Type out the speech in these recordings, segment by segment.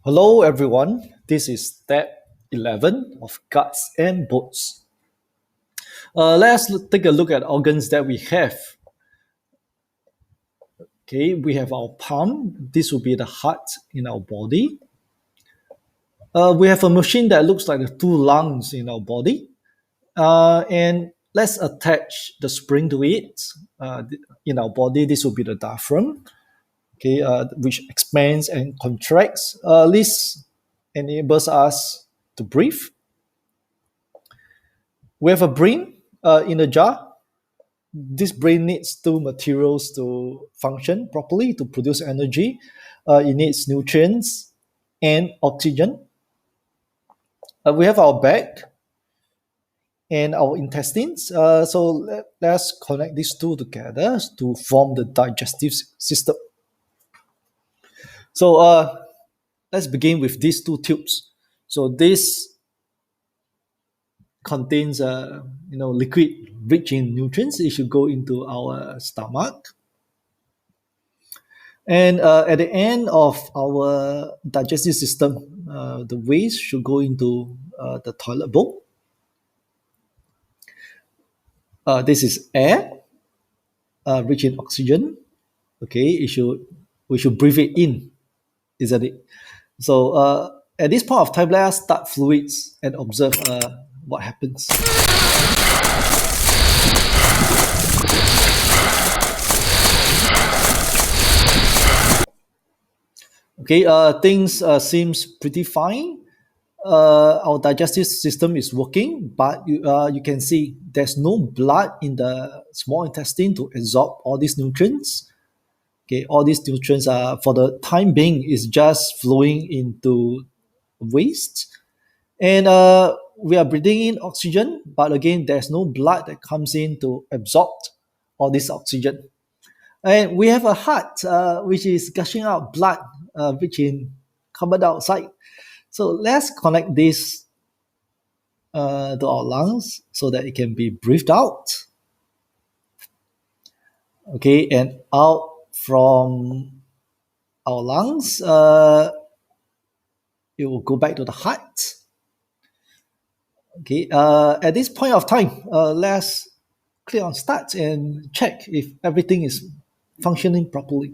Hello everyone, this is step 11 of guts and bones. Let's take a look at organs that we have. Okay, we have our palm. This will be the heart in our body. We have a machine that looks like the two lungs in our body. And let's attach the spring to it. In our body, this will be the diaphragm, okay, which expands and contracts. This enables us to breathe. We have a brain in a jar. This brain needs two materials to function properly to produce energy. It needs nutrients and oxygen. We have our back and our intestines. Let's connect these two together to form the digestive system. Let's begin with these two tubes. So this contains liquid rich in nutrients. It should go into our stomach. And at the end of our digestive system, the waste should go into the toilet bowl. This is air, rich in oxygen. Okay, we should breathe it in, isn't it? At this point of time, let us start fluids and observe what happens. Okay, things seems pretty fine. Our digestive system is working, but you can see there's no blood in the small intestine to absorb all these nutrients. Okay, all these nutrients are for the time being is just flowing into waste, and we are breathing in oxygen, but again, there's no blood that comes in to absorb all this oxygen. And we have a heart which is gushing out blood, rich in carbon dioxide. So let's connect this to our lungs so that it can be breathed out. Okay, and out from our lungs, it will go back to the heart. Okay, at this point of time, let's click on start and check if everything is functioning properly.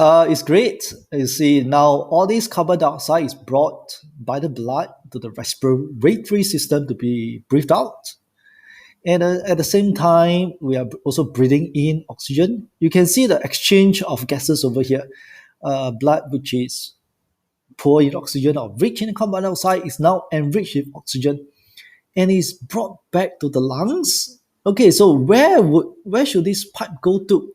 It's great. You see, now all this carbon dioxide is brought by the blood to the respiratory system to be breathed out. And at the same time, we are also breathing in oxygen. You can see the exchange of gases over here. Blood, which is poor in oxygen or rich in carbon dioxide, is now enriched with oxygen and is brought back to the lungs. Okay, so where should this pipe go to?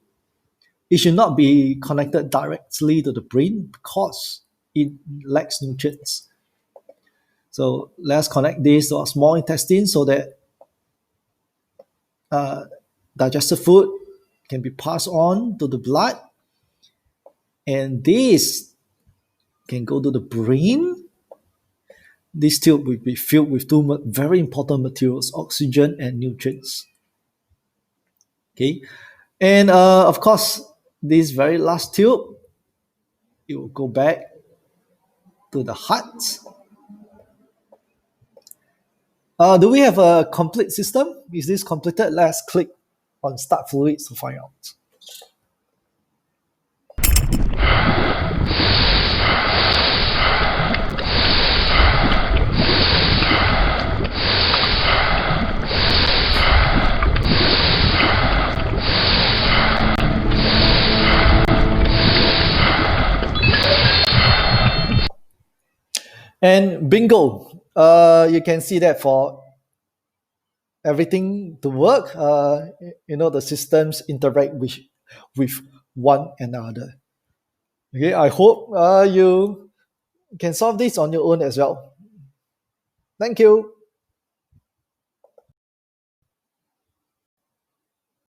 It should not be connected directly to the brain because it lacks nutrients. So let's connect this to our small intestine so that digested food can be passed on to the blood, and this can go to the brain. This tube will be filled with two very important materials, oxygen and nutrients. Okay, and of course, this very last tube, it will go back to the heart. Do we have a complete system? Is this completed? Let's click on start fluids to find out. And bingo, you can see that for everything to work, the systems interact with one another. Okay, I hope you can solve this on your own as well. Thank you.